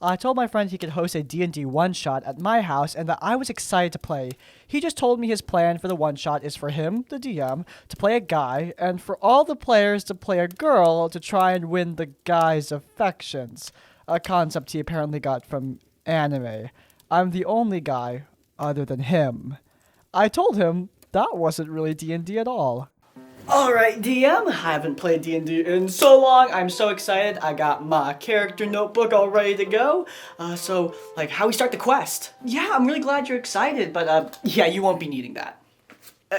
I told my friend he could host a D&D one-shot at my house and that I was excited to play. He just told me his plan for the one-shot is for him, the DM, to play a guy, and for all the players to play a girl to try and win the guy's affections. A concept he apparently got from anime. I'm the only guy other than him. I told him that wasn't really D&D at all. Alright, DM, I haven't played D&D in so long. I'm so excited. I got my character notebook all ready to go. So, how we start the quest? Yeah, I'm really glad you're excited, but, yeah, you won't be needing that.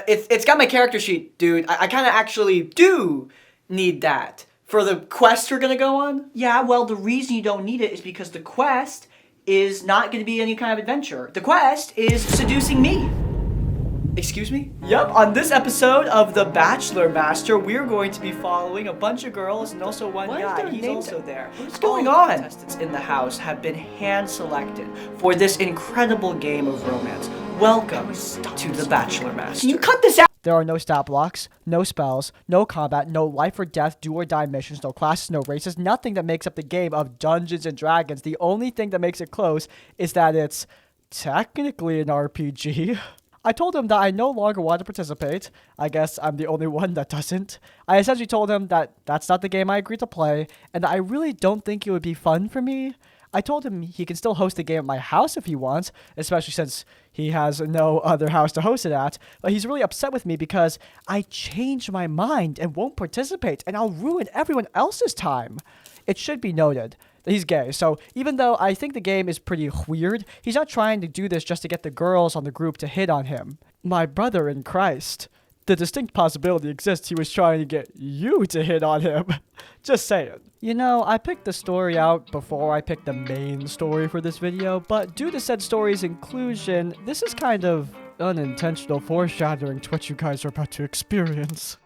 It's got my character sheet, dude. I kind of actually do need that. For the quest we're gonna go on? Yeah, well, the reason you don't need it is because the quest is not gonna be any kind of adventure. The quest is seducing me. Excuse me? Yep, on this episode of The Bachelor Master, we're going to be following a bunch of girls and also one guy. He's also there. What's going on? The contestants in the house have been hand-selected for this incredible game of romance. Welcome to The Bachelor Master. Can you cut this out? There are no stat blocks, no spells, no combat, no life or death, do or die missions, no classes, no races, nothing that makes up the game of Dungeons and Dragons. The only thing that makes it close is that it's technically an RPG. I told him that I no longer want to participate. I guess I'm the only one that doesn't. I essentially told him that that's not the game I agreed to play, and that I really don't think it would be fun for me. I told him he can still host the game at my house if he wants, especially since he has no other house to host it at, but he's really upset with me because I changed my mind and won't participate, and I'll ruin everyone else's time. It should be noted that he's gay, so even though I think the game is pretty weird, he's not trying to do this just to get the girls on the group to hit on him. My brother in Christ. The distinct possibility exists he was trying to get you to hit on him. Just saying. You know, I picked the story out before I picked the main story for this video, but due to said story's inclusion, this is kind of unintentional foreshadowing to what you guys are about to experience.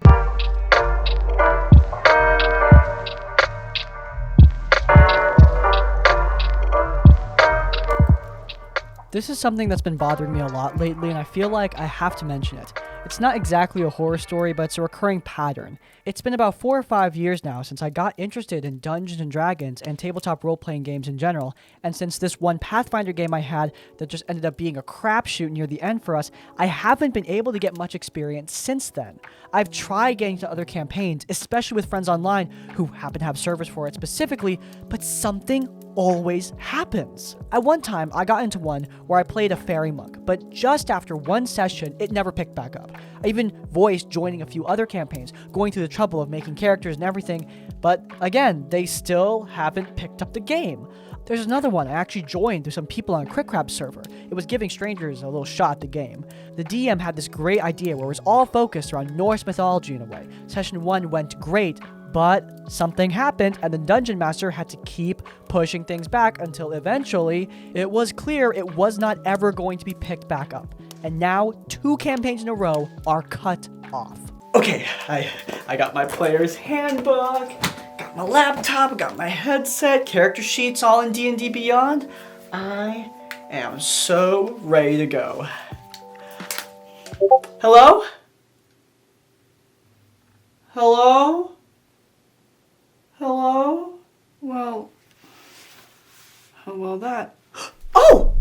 This is something that's been bothering me a lot lately, and I feel like I have to mention it. It's not exactly a horror story, but it's a recurring pattern. It's been about 4 or 5 years now since I got interested in Dungeons and Dragons and tabletop role-playing games in general, and since this one Pathfinder game I had that just ended up being a crapshoot near the end for us, I haven't been able to get much experience since then. I've tried getting to other campaigns, especially with friends online who happen to have servers for it specifically, but something always happens. At one time, I got into one where I played a fairy monk, but just after one session, it never picked back up. I even voiced joining a few other campaigns, going through the trouble of making characters and everything, but again, they still haven't picked up the game. There's another one I actually joined through some people on a Crit Crab server. It was giving strangers a little shot at the game. The DM had this great idea where it was all focused around Norse mythology in a way. Session 1 went great, but something happened and the Dungeon Master had to keep pushing things back until eventually it was clear it was not ever going to be picked back up. And now 2 campaigns in a row are cut off. Okay, I got my player's handbook, got my laptop, got my headset, character sheets all in D&D Beyond. I am so ready to go. Hello? Hello? Hello? Well, how about that? Oh!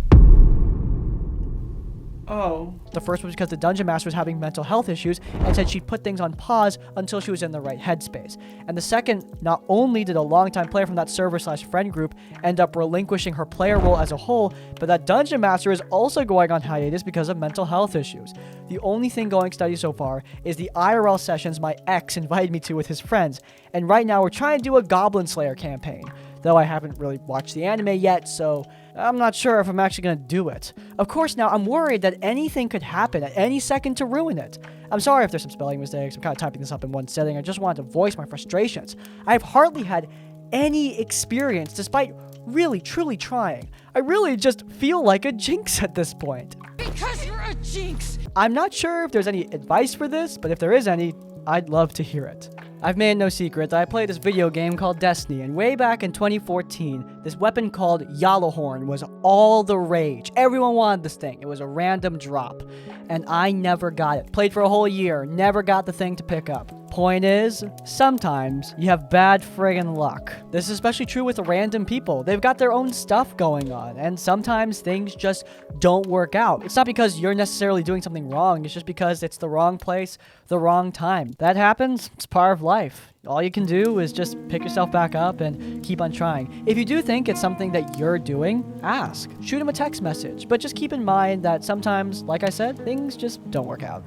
Oh. The first was because the Dungeon Master was having mental health issues and said she'd put things on pause until she was in the right headspace. And the second, not only did a longtime player from that server/friend group end up relinquishing her player role as a whole, but that Dungeon Master is also going on hiatus because of mental health issues. The only thing going steady so far is the IRL sessions my ex invited me to with his friends, and right now we're trying to do a Goblin Slayer campaign. Though I haven't really watched the anime yet, so I'm not sure if I'm actually going to do it. Of course, now I'm worried that anything could happen at any second to ruin it. I'm sorry if there's some spelling mistakes. I'm kind of typing this up in one setting. I just wanted to voice my frustrations. I've hardly had any experience despite really, truly trying. I really just feel like a Jinx at this point. Because you're a Jinx! I'm not sure if there's any advice for this, but if there is any, I'd love to hear it. I've made no secret that I played this video game called Destiny, and way back in 2014, this weapon called Yalahorn was all the rage. Everyone wanted this thing. It was a random drop, and I never got it. Played for a whole year, never got the thing to pick up. Point is, sometimes you have bad friggin' luck. This is especially true with random people. They've got their own stuff going on, and sometimes things just don't work out. It's not because you're necessarily doing something wrong, it's just because it's the wrong place, the wrong time. That happens, it's part of life. All you can do is just pick yourself back up and keep on trying. If you do think it's something that you're doing, ask. Shoot him a text message, but just keep in mind that sometimes, like I said, things just don't work out.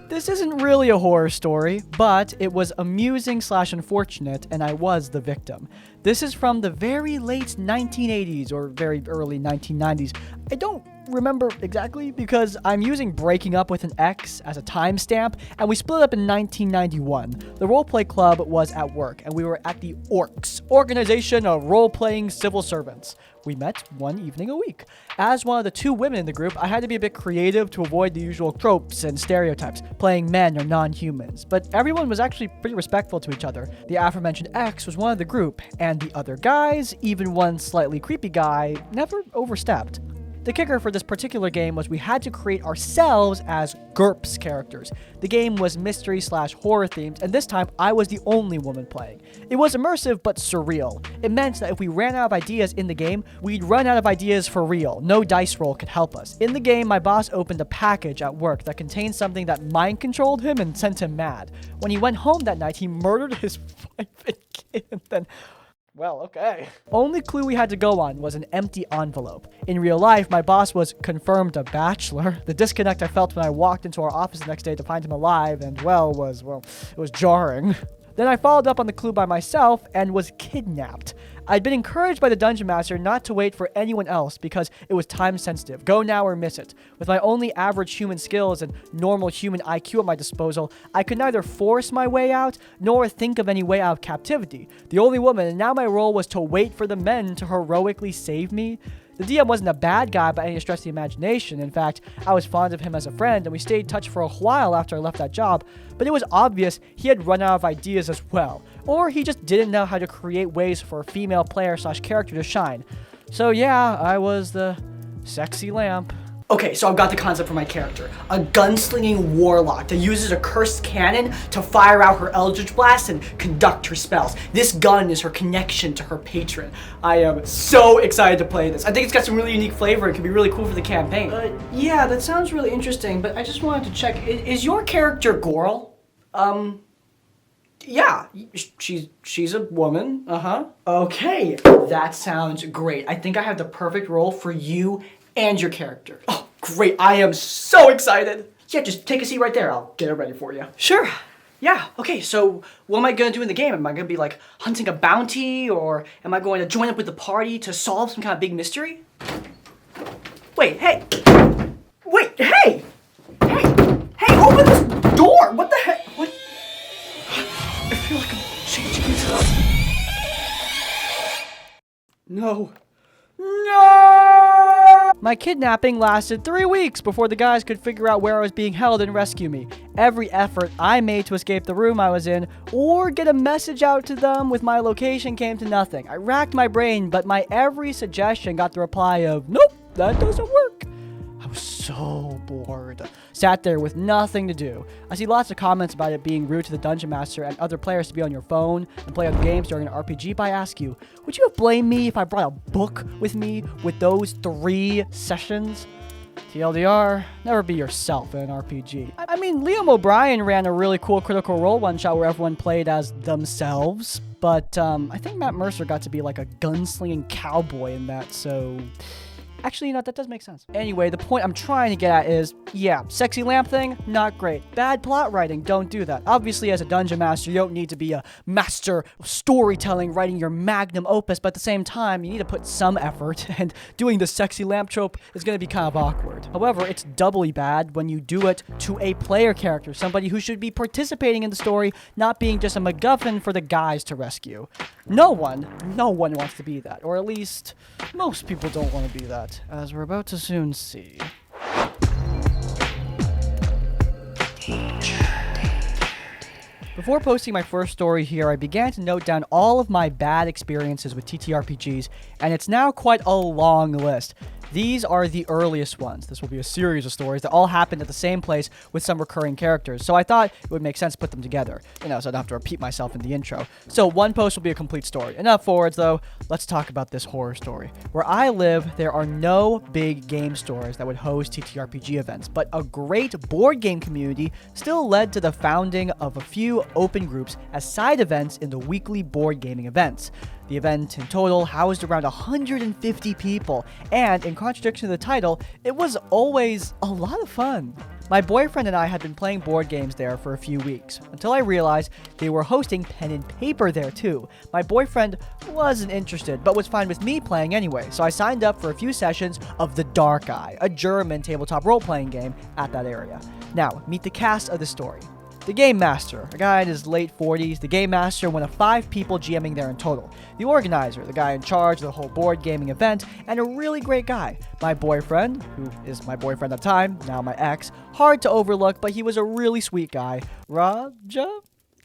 This isn't really a horror story, but it was amusing / unfortunate, and I was the victim. This is from the very late 1980s or very early 1990s. I don't remember exactly because I'm using breaking up with an ex as a timestamp, and we split up in 1991. The roleplay club was at work, and we were at the Orcs, Organization of Role-Playing Civil Servants. We met one evening a week. As one of the 2 women in the group, I had to be a bit creative to avoid the usual tropes and stereotypes, playing men or non-humans. But everyone was actually pretty respectful to each other. The aforementioned ex was one of the group, and the other guys, even one slightly creepy guy, never overstepped. The kicker for this particular game was we had to create ourselves as GURPS characters. The game was mystery / horror themed, and this time I was the only woman playing. It was immersive but surreal. It meant that if we ran out of ideas in the game, we'd run out of ideas for real. No dice roll could help us. In the game, my boss opened a package at work that contained something that mind controlled him and sent him mad. When he went home that night, he murdered his wife and kid, and then... well, okay. Only clue we had to go on was an empty envelope. In real life, my boss was confirmed a bachelor. The disconnect I felt when I walked into our office the next day to find him alive and it was jarring. Then I followed up on the clue by myself and was kidnapped. I'd been encouraged by the Dungeon Master not to wait for anyone else because it was time sensitive. Go now or miss it. With my only average human skills and normal human IQ at my disposal, I could neither force my way out nor think of any way out of captivity. The only woman, and now my role was to wait for the men to heroically save me. The DM wasn't a bad guy by any stretch of the imagination. In fact, I was fond of him as a friend, and we stayed in touch for a while after I left that job, but it was obvious he had run out of ideas as well, or he just didn't know how to create ways for a female player / character to shine. So yeah, I was the sexy lamp. Okay, so I've got the concept for my character. A gunslinging warlock that uses a cursed cannon to fire out her Eldritch Blast and conduct her spells. This gun is her connection to her patron. I am so excited to play this. I think it's got some really unique flavor and can be really cool for the campaign. Yeah, that sounds really interesting, but I just wanted to check. Is your character Goral? Yeah, she's a woman. Okay, that sounds great. I think I have the perfect role for you and your character. Oh, great. I am so excited. Yeah, just take a seat right there. I'll get it ready for you. Sure. Yeah, okay, so what am I gonna do in the game? Am I gonna be like hunting a bounty, or am I going to join up with the party to solve some kind of big mystery? Wait, hey! Wait, hey! Hey, open this door! What the heck? What? I feel like I'm changing into... No. My kidnapping lasted 3 weeks before the guys could figure out where I was being held and rescue me. Every effort I made to escape the room I was in or get a message out to them with my location came to nothing. I racked my brain, but my every suggestion got the reply of, nope, that doesn't work. I was so bored. Sat there with nothing to do. I see lots of comments about it being rude to the Dungeon Master and other players to be on your phone and play other games during an RPG, but I ask you, would you have blamed me if I brought a book with me with those 3 sessions? TLDR, never be yourself in an RPG. I mean, Liam O'Brien ran a really cool Critical Role one-shot where everyone played as themselves, but I think Matt Mercer got to be like a gunslinging cowboy in that, so... Actually, you know, that does make sense. Anyway, the point I'm trying to get at is, yeah, sexy lamp thing, not great. Bad plot writing, don't do that. Obviously, as a dungeon master, you don't need to be a master of storytelling, writing your magnum opus, but at the same time, you need to put some effort, and doing the sexy lamp trope is going to be kind of awkward. However, it's doubly bad when you do it to a player character, somebody who should be participating in the story, not being just a MacGuffin for the guys to rescue. No one wants to be that, or at least most people don't want to be that, as we're about to soon see. Before posting my first story here, I began to note down all of my bad experiences with TTRPGs, and it's now quite a long list. These are the earliest ones. This will be a series of stories that all happened at the same place with some recurring characters, so I thought it would make sense to put them together, so I don't have to repeat myself in the intro. So one post will be a complete story. Enough forwards though, let's talk about this horror story. Where I live, there are no big game stores that would host TTRPG events, but a great board game community still led to the founding of a few open groups as side events in the weekly board gaming events. The event in total housed around 150 people, and in contradiction to the title, it was always a lot of fun. My boyfriend and I had been playing board games there for a few weeks, until I realized they were hosting pen and paper there too. My boyfriend wasn't interested, but was fine with me playing anyway, so I signed up for a few sessions of The Dark Eye, a German tabletop role-playing game at that area. Now, meet the cast of the story. The Game Master, a guy in his late 40s, the Game Master, one of 5 people GMing there in total. The Organizer, the guy in charge of the whole board gaming event, and a really great guy. My boyfriend, who is my boyfriend at the time, now my ex, hard to overlook, but he was a really sweet guy. Raja?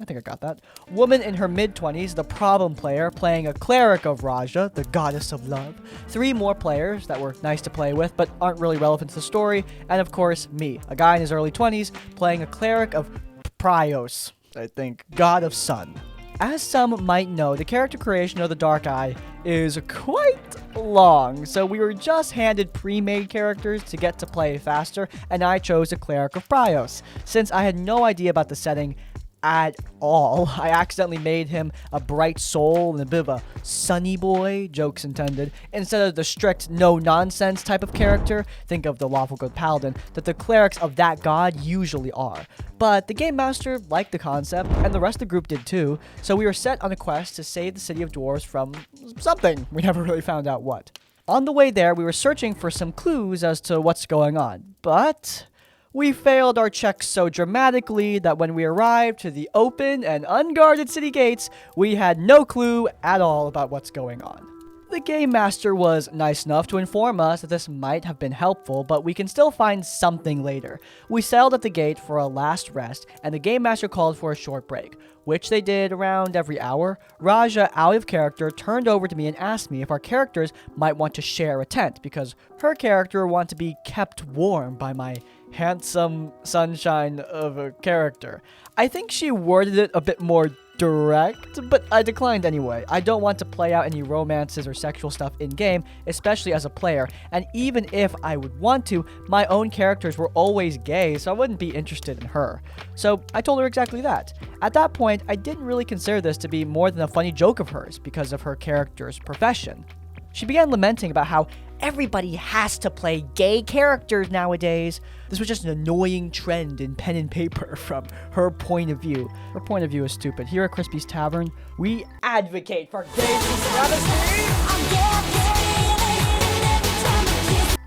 I think I got that. Woman in her mid-20s, the problem player, playing a cleric of Raja, the goddess of love. 3 more players that were nice to play with, but aren't really relevant to the story. And of course, me, a guy in his early 20s, playing a cleric of Prios, I think, god of sun. As some might know, the character creation of the Dark Eye is quite long, so we were just handed pre-made characters to get to play faster, and I chose a cleric of Prios. Since I had no idea about the setting at all, I accidentally made him a bright soul and a bit of a sunny boy, jokes intended, instead of the strict no-nonsense type of character, think of the lawful good paladin, that the clerics of that god usually are. But the Game Master liked the concept, and the rest of the group did too, so we were set on a quest to save the city of dwarves from something. We never really found out what. On the way there, we were searching for some clues as to what's going on, but we failed our checks so dramatically that when we arrived to the open and unguarded city gates, we had no clue at all about what's going on. The Game Master was nice enough to inform us that this might have been helpful, but we can still find something later. We settled at the gate for a last rest, and the Game Master called for a short break, which they did around every hour. Raja, out of character, turned over to me and asked me if our characters might want to share a tent, because her character wanted to be kept warm by my handsome sunshine of a character. I think she worded it a bit more direct, but I declined anyway. I don't want to play out any romances or sexual stuff in-game, especially as a player, and even if I would want to, my own characters were always gay, so I wouldn't be interested in her. So I told her exactly that. At that point, I didn't really consider this to be more than a funny joke of hers because of her character's profession. She began lamenting about how everybody has to play gay characters nowadays. This was just an annoying trend in pen and paper from her point of view. Her point of view is stupid. Here at Crispy's Tavern, we advocate for gay supremacy.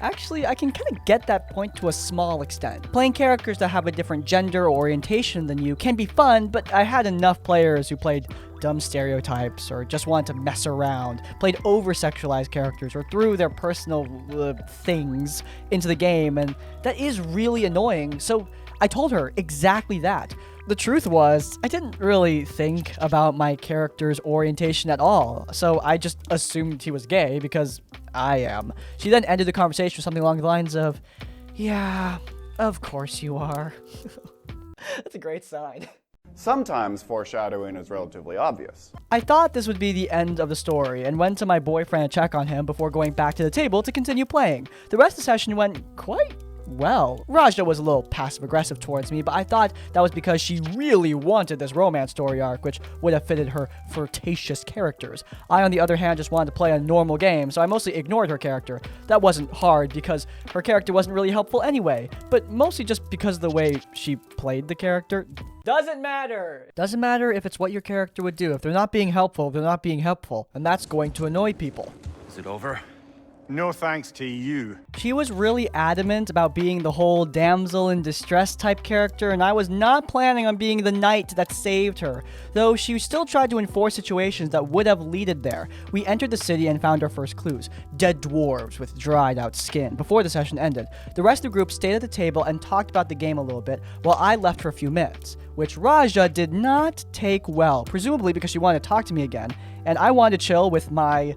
Actually, I can kind of get that point to a small extent. Playing characters that have a different gender or orientation than you can be fun, but I had enough players who played dumb stereotypes or just wanted to mess around, played over-sexualized characters, or threw their personal things into the game, and that is really annoying, so I told her exactly that. The truth was, I didn't really think about my character's orientation at all, so I just assumed he was gay because I am. She then ended the conversation with something along the lines of, "Yeah, of course you are." That's a great sign. Sometimes foreshadowing is relatively obvious. I thought this would be the end of the story and went to my boyfriend to check on him before going back to the table to continue playing. The rest of the session went quite well. Raja was a little passive-aggressive towards me, but I thought that was because she really wanted this romance story arc, which would have fitted her flirtatious characters. I, on the other hand, just wanted to play a normal game, so I mostly ignored her character. That wasn't hard because her character wasn't really helpful anyway, but mostly just because of the way she played the character. Doesn't matter. Doesn't matter if it's what your character would do. If they're not being helpful, they're not being helpful, and that's going to annoy people. Is it over? No thanks to you. She was really adamant about being the whole damsel in distress type character, and I was not planning on being the knight that saved her, though she still tried to enforce situations that would have leaded there. We entered the city and found our first clues: dead dwarves with dried out skin. Before the session ended, the rest of the group stayed at the table and talked about the game a little bit, while I left for a few minutes, which Raja did not take well, presumably because she wanted to talk to me again, and I wanted to chill with my,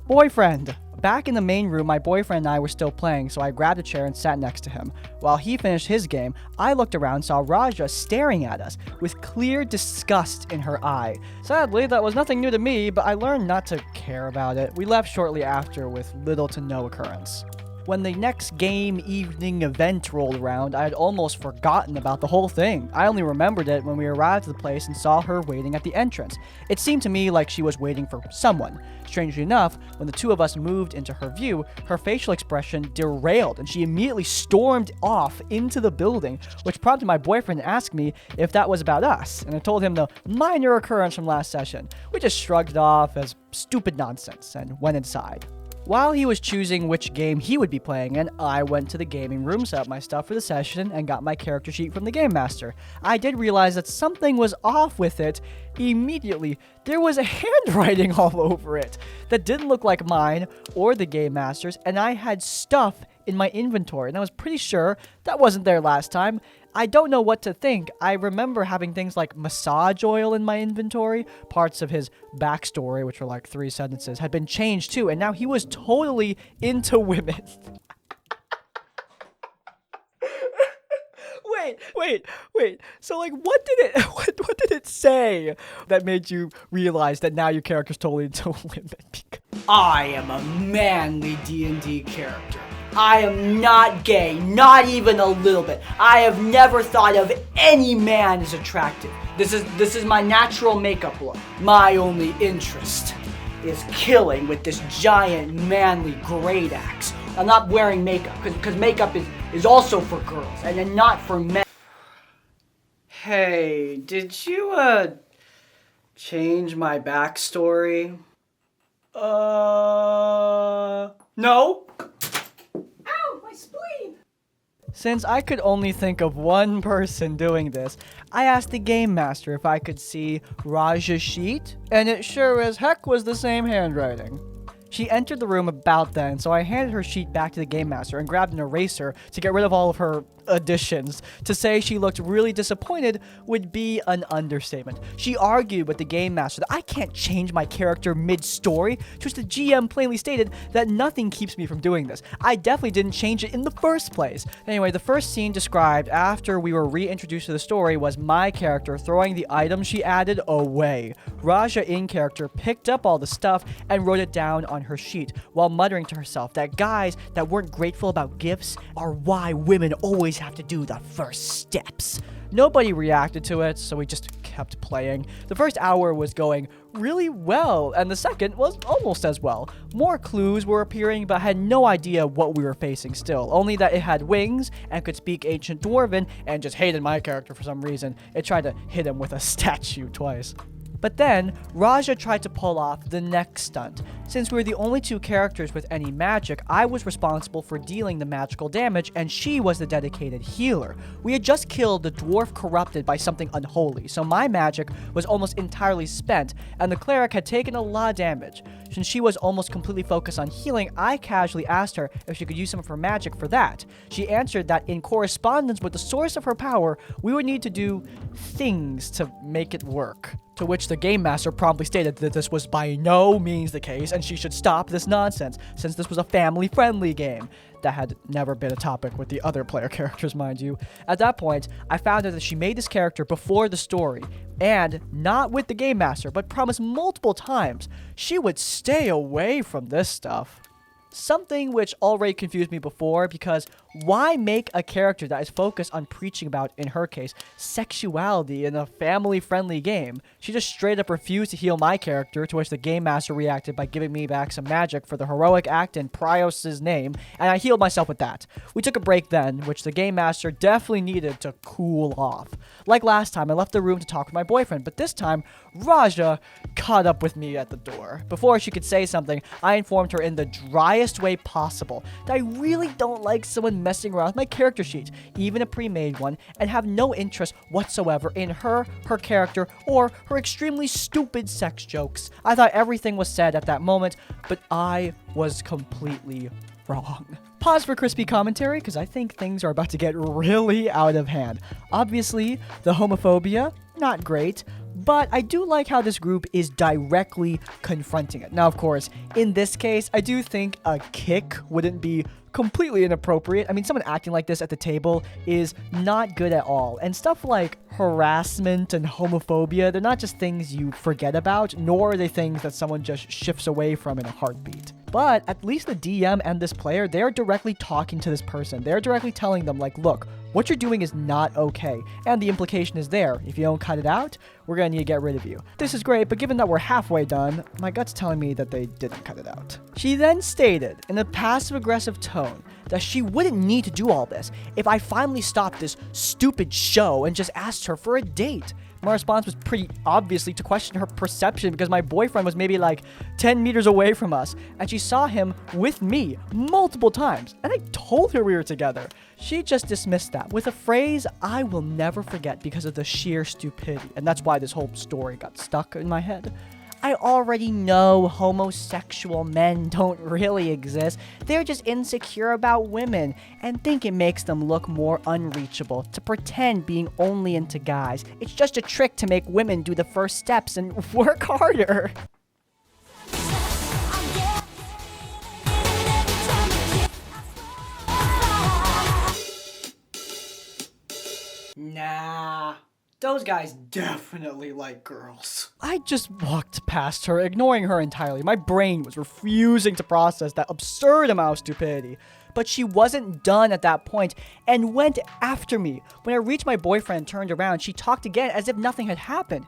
boyfriend. Back in the main room, my boyfriend and I were still playing, so I grabbed a chair and sat next to him. While he finished his game, I looked around and saw Raja staring at us with clear disgust in her eye. Sadly, that was nothing new to me, but I learned not to care about it. We left shortly after with little to no occurrence. When the next game evening event rolled around, I had almost forgotten about the whole thing. I only remembered it when we arrived at the place and saw her waiting at the entrance. It seemed to me like she was waiting for someone. Strangely enough, when the two of us moved into her view, her facial expression derailed and she immediately stormed off into the building, which prompted my boyfriend to ask me if that was about us, and I told him the minor occurrence from last session. We just shrugged it off as stupid nonsense and went inside. While he was choosing which game he would be playing in, I went to the gaming room, set up my stuff for the session, and got my character sheet from the Game Master. I did realize that something was off with it immediately. There was a handwriting all over it that didn't look like mine or the Game Master's, and I had stuff in my inventory, and I was pretty sure that wasn't there last time. I don't know what to think. I remember having things like massage oil in my inventory. Parts of his backstory, which were like 3 sentences, had been changed too, and now he was totally into women. Wait. So like, what did it say that made you realize that now your character's totally into women? I am a manly D&D character. I am not gay, not even a little bit. I have never thought of any man as attractive. This is my natural makeup look. My only interest is killing with this giant manly great axe. I'm not wearing makeup because makeup is also for girls and not for men. Hey, did you change my backstory? No. Since I could only think of one person doing this, I asked the Game Master if I could see Raja's sheet, and it sure as heck was the same handwriting. She entered the room about then, so I handed her sheet back to the Game Master and grabbed an eraser to get rid of all of her additions. To say she looked really disappointed would be an understatement. She argued with the Game Master that I can't change my character mid-story, to which the GM plainly stated that nothing keeps me from doing this. I definitely didn't change it in the first place. Anyway, the first scene described after we were reintroduced to the story was my character throwing the items she added away. Raja in character picked up all the stuff and wrote it down on her sheet while muttering to herself that guys that weren't grateful about gifts are why women always have to do the first steps. Nobody reacted to it, so we just kept playing. The first hour was going really well, and the second was almost as well. More clues were appearing, but I had no idea what we were facing still, only that it had wings and could speak ancient Dwarven, and just hated my character for some reason. It tried to hit him with a statue twice. But then, Raja tried to pull off the next stunt. Since we were the only 2 characters with any magic, I was responsible for dealing the magical damage, and she was the dedicated healer. We had just killed the dwarf corrupted by something unholy, so my magic was almost entirely spent, and the cleric had taken a lot of damage. Since she was almost completely focused on healing, I casually asked her if she could use some of her magic for that. She answered that in correspondence with the source of her power, we would need to do things to make it work. To which the Game Master promptly stated that this was by no means the case and she should stop this nonsense, since this was a family-friendly game. That had never been a topic with the other player characters, mind you. At that point, I found out that she made this character before the story, and not with the Game Master, but promised multiple times she would stay away from this stuff. Something which already confused me before, because Why make a character that is focused on preaching about, in her case, sexuality in a family-friendly game? She just straight up refused to heal my character, to which the game master reacted by giving me back some magic for the heroic act in Prios's name, and I healed myself with that. We took a break then, which the game master definitely needed to cool off. Like last time, I left the room to talk with my boyfriend, but this time, Raja caught up with me at the door. Before she could say something, I informed her in the driest way possible that I really don't like someone messing around with my character sheet, even a pre-made one, and have no interest whatsoever in her character, or her extremely stupid sex jokes. I thought everything was said at that moment, but I was completely wrong. Pause for crispy commentary, because I think things are about to get really out of hand. Obviously, the homophobia, not great, but I do like how this group is directly confronting it. Now, of course, in this case, I do think a kick wouldn't be completely inappropriate. I mean, someone acting like this at the table is not good at all. And stuff like harassment and homophobia, they're not just things you forget about, nor are they things that someone just shifts away from in a heartbeat. But at least the DM and this player, they're directly talking to this person. They're directly telling them, like, look, what you're doing is not okay. And the implication is there. If you don't cut it out, we're going to need to get rid of you. This is great, but given that we're halfway done, my gut's telling me that they didn't cut it out. She then stated, in a passive-aggressive tone, that she wouldn't need to do all this if I finally stopped this stupid show and just asked her for a date. My response was pretty obviously to question her perception, because my boyfriend was maybe like 10 meters away from us, and she saw him with me multiple times, and I told her we were together. She just dismissed that with a phrase I will never forget because of the sheer stupidity, and that's why this whole story got stuck in my head. I already know homosexual men don't really exist. They're just insecure about women and think it makes them look more unreachable to pretend being only into guys. It's just a trick to make women do the first steps and work harder. Nah. Those guys definitely like girls. I just walked past her, ignoring her entirely. My brain was refusing to process that absurd amount of stupidity. But she wasn't done at that point and went after me. When I reached my boyfriend and turned around, she talked again as if nothing had happened.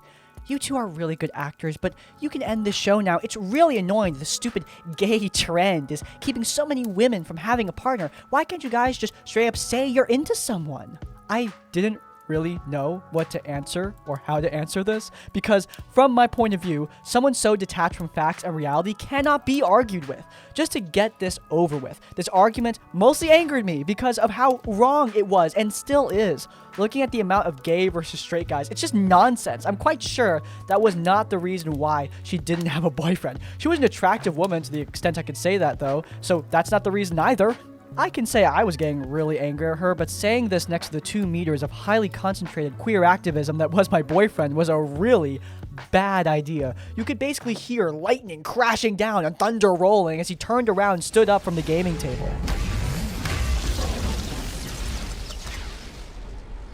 You two are really good actors, but you can end this show now. It's really annoying. The stupid gay trend is keeping so many women from having a partner. Why can't you guys just straight up say you're into someone? I didn't really know what to answer or how to answer this, because from my point of view, someone so detached from facts and reality cannot be argued with. Just to get this over with, this argument mostly angered me because of how wrong it was and still is. Looking at the amount of gay versus straight guys, it's just nonsense. I'm quite sure that was not the reason why she didn't have a boyfriend. She was an attractive woman to the extent I could say that, though, so that's not the reason either. I can say I was getting really angry at her, but saying this next to the 2 meters of highly concentrated queer activism that was my boyfriend was a really bad idea. You could basically hear lightning crashing down and thunder rolling as he turned around and stood up from the gaming table.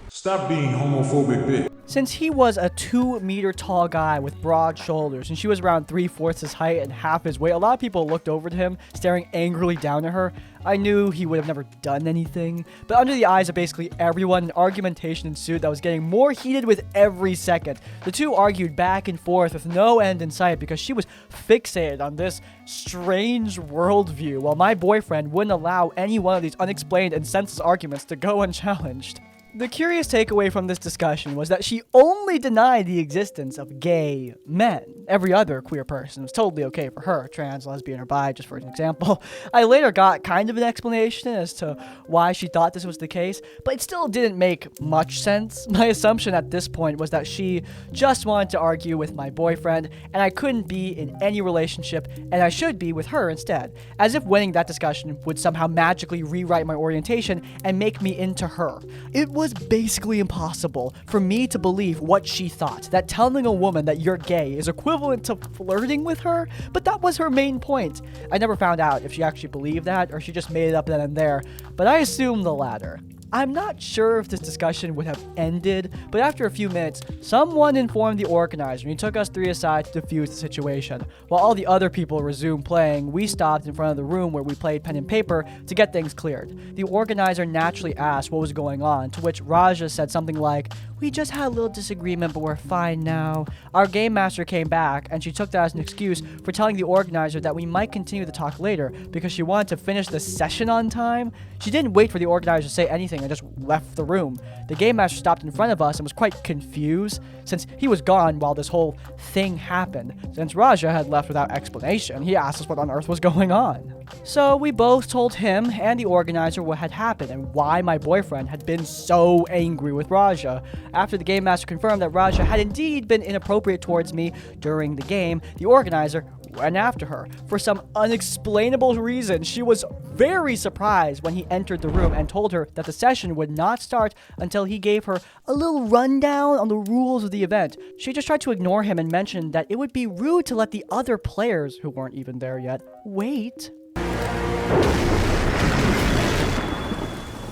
Stop being homophobic, bitch. Since he was a 2-meter tall guy with broad shoulders, and she was around 3/4 his height and half his weight, a lot of people looked over to him, staring angrily down at her. I knew he would have never done anything, but under the eyes of basically everyone, an argumentation ensued that was getting more heated with every second. The two argued back and forth with no end in sight because she was fixated on this strange worldview, while my boyfriend wouldn't allow any one of these unexplained and senseless arguments to go unchallenged. The curious takeaway from this discussion was that she only denied the existence of gay men. Every other queer person was totally okay for her, trans, lesbian, or bi, just for an example. I later got kind of an explanation as to why she thought this was the case, but it still didn't make much sense. My assumption at this point was that she just wanted to argue with my boyfriend, and I couldn't be in any relationship, and I should be with her instead, as if winning that discussion would somehow magically rewrite my orientation and make me into her. It was basically impossible for me to believe what she thought, that telling a woman that you're gay is equivalent to flirting with her, but that that was her main point. I never found out if she actually believed that or she just made it up then and there, but I assume the latter. I'm not sure if this discussion would have ended, but after a few minutes, someone informed the organizer and he took us three aside to defuse the situation. While all the other people resumed playing, we stopped in front of the room where we played pen and paper to get things cleared. The organizer naturally asked what was going on, to which Raja said something like, "We just had a little disagreement, but we're fine now." Our game master came back, and she took that as an excuse for telling the organizer that we might continue the talk later because she wanted to finish the session on time. She didn't wait for the organizer to say anything and just left the room. The game master stopped in front of us and was quite confused since he was gone while this whole thing happened. Since Raja had left without explanation, he asked us what on earth was going on. So we both told him and the organizer what had happened and why my boyfriend had been so angry with Raja. After the game master confirmed that Raja had indeed been inappropriate towards me during the game, the organizer went after her. For some unexplainable reason, she was very surprised when he entered the room and told her that the session would not start until he gave her a little rundown on the rules of the event. She just tried to ignore him and mentioned that it would be rude to let the other players, who weren't even there yet, wait.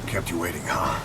Kept you waiting, huh?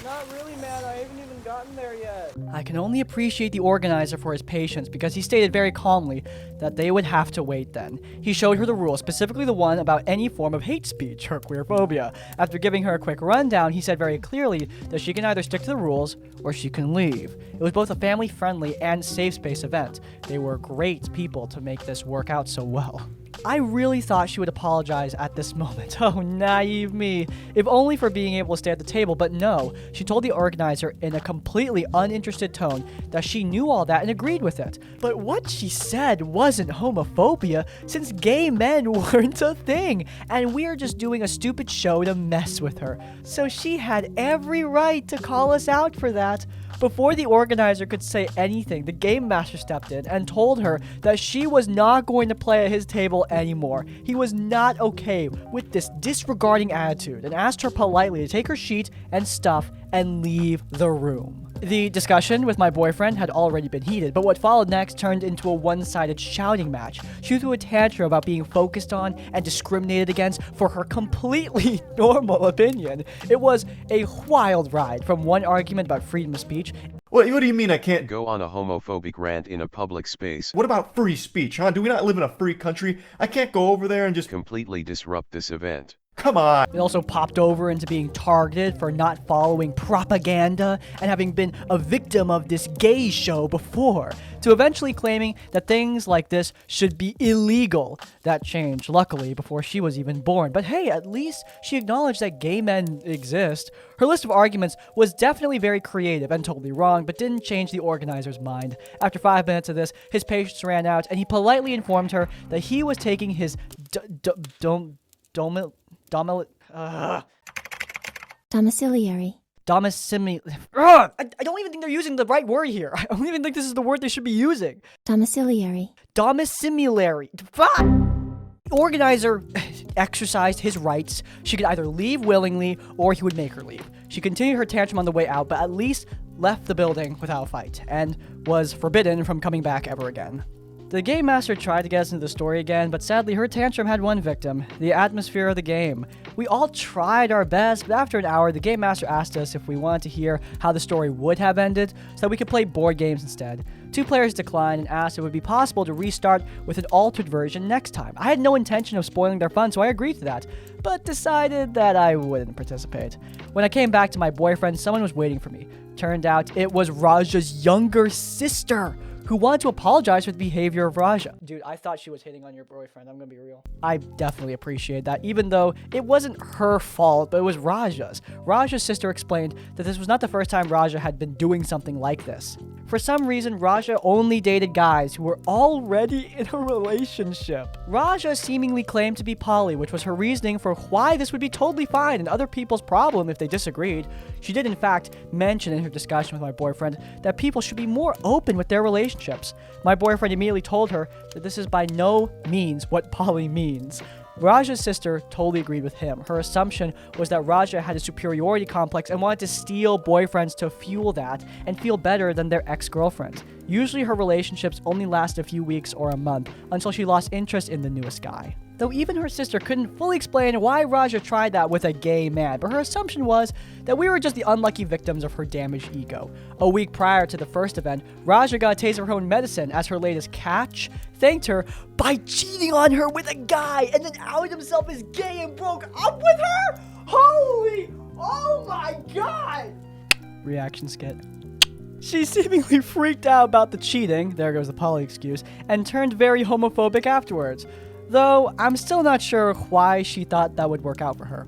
Not really, man. I haven't even gotten there yet. I can only appreciate the organizer for his patience because he stated very calmly that they would have to wait then. He showed her the rules, specifically the one about any form of hate speech or queerphobia. After giving her a quick rundown, he said very clearly that she can either stick to the rules or she can leave. It was both a family-friendly and safe space event. They were great people to make this work out so well. I really thought she would apologize at this moment. Oh, naive me. If only for being able to stay at the table, but no. She told the organizer in a completely uninterested tone that she knew all that and agreed with it. But what she said wasn't homophobia, since gay men weren't a thing, and we are just doing a stupid show to mess with her. So she had every right to call us out for that. Before the organizer could say anything, the game master stepped in and told her that she was not going to play at his table anymore. He was not okay with this disregarding attitude and asked her politely to take her sheet and stuff and leave the room. The discussion with my boyfriend had already been heated, but what followed next turned into a one-sided shouting match. She threw a tantrum about being focused on and discriminated against for her completely normal opinion. It was a wild ride from one argument about freedom of speech. What do you mean I can't Go on a homophobic rant in a public space. What about free speech, huh? Do we not live in a free country? I can't go over there and just Completely disrupt this event. come on. It also popped over into being targeted for not following propaganda and having been a victim of this gay show before, to eventually claiming that things like this should be illegal. That changed, luckily, before she was even born. But hey, at least she acknowledged that gay men exist. Her list of arguments was definitely very creative and totally wrong, but didn't change the organizer's mind. After 5 minutes of this, his patience ran out, and he politely informed her that he was taking his Domiciliary. I don't even think they're using the right word here. I don't even think this is the word they should be using. Domiciliary. Domiciliary. Fuck! The organizer exercised his rights. She could either leave willingly or he would make her leave. She continued her tantrum on the way out, but at least left the building without a fight and was forbidden from coming back ever again. The game master tried to get us into the story again, but sadly her tantrum had one victim: the atmosphere of the game. We all tried our best, but after an hour, the game master asked us if we wanted to hear how the story would have ended, so that we could play board games instead. 2 players declined and asked if it would be possible to restart with an altered version next time. I had no intention of spoiling their fun, so I agreed to that, but decided that I wouldn't participate. When I came back to my boyfriend, someone was waiting for me. Turned out it was Raja's younger sister, who wanted to apologize for the behavior of Raja. Dude, I thought she was hitting on your boyfriend. I'm gonna be real. I definitely appreciate that, even though it wasn't her fault, but it was Raja's. Raja's sister explained that this was not the first time Raja had been doing something like this. For some reason, Raja only dated guys who were already in a relationship. Raja seemingly claimed to be poly, which was her reasoning for why this would be totally fine and other people's problem if they disagreed. She did in fact mention in her discussion with my boyfriend that people should be more open with their relationships. My boyfriend immediately told her that this is by no means what poly means. Raja's sister totally agreed with him. Her assumption was that Raja had a superiority complex and wanted to steal boyfriends to fuel that and feel better than their ex-girlfriends. Usually her relationships only last a few weeks or a month until she lost interest in the newest guy. Though even her sister couldn't fully explain why Raja tried that with a gay man, but her assumption was that we were just the unlucky victims of her damaged ego. A week prior to the first event, Raja got a taste of her own medicine as her latest catch thanked her by cheating on her with a guy and then outed himself as gay and broke up with her? Holy, oh my god! Reaction skit. She seemingly freaked out about the cheating, there goes the poly excuse, and turned very homophobic afterwards. Though, I'm still not sure why she thought that would work out for her.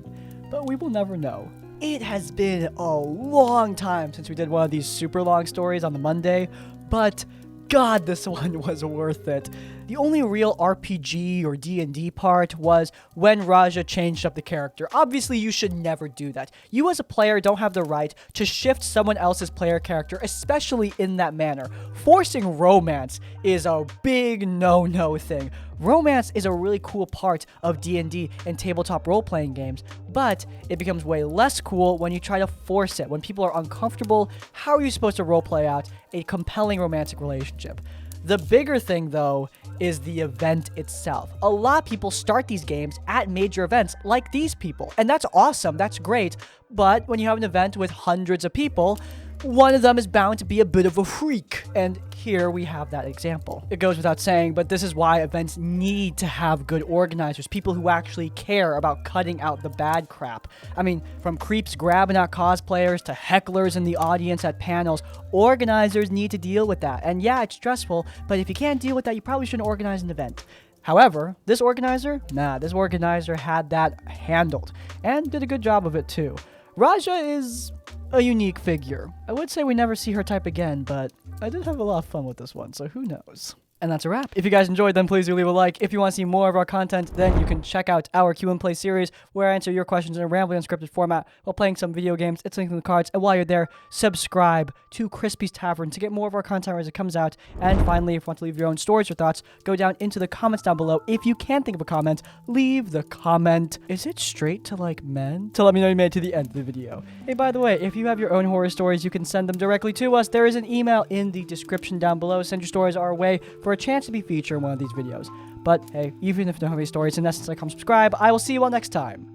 But we will never know. It has been a long time since we did one of these super long stories on the Monday, but God, this one was worth it. The only real RPG or D&D part was when Raja changed up the character. Obviously, you should never do that. You as a player don't have the right to shift someone else's player character, especially in that manner. Forcing romance is a big no-no thing. Romance is a really cool part of D&D and tabletop role-playing games, but it becomes way less cool when you try to force it. When people are uncomfortable, how are you supposed to role-play out a compelling romantic relationship? The bigger thing, though, is the event itself. A lot of people start these games at major events like these people, and that's awesome, that's great, but when you have an event with hundreds of people, one of them is bound to be a bit of a freak, and here we have that example. It goes without saying, but this is why events need to have good organizers, people who actually care about cutting out the bad crap. I mean, from creeps grabbing at cosplayers to hecklers in the audience at panels, organizers need to deal with that. And yeah, it's stressful, but if you can't deal with that, you probably shouldn't organize an event. However, this organizer had that handled, and did a good job of it too. Raja is a unique figure. I would say we never see her type again, but I did have a lot of fun with this one, so who knows? And that's a wrap. If you guys enjoyed, then please do leave a like. If you want to see more of our content, then you can check out our Q&A series, where I answer your questions in a rambling, unscripted format while playing some video games. It's linked in the cards. And while you're there, subscribe to Crispy's Tavern to get more of our content as it comes out. And finally, if you want to leave your own stories or thoughts, go down into the comments down below. If you can't think of a comment, leave the comment. Is it straight to like men? To let me know you made it to the end of the video. Hey, by the way, if you have your own horror stories, you can send them directly to us. There is an email in the description down below. Send your stories our way for a chance to be featured in one of these videos. But hey, even if you don't have any stories, in essence, like, comment, subscribe. I will see you all next time.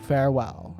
Farewell.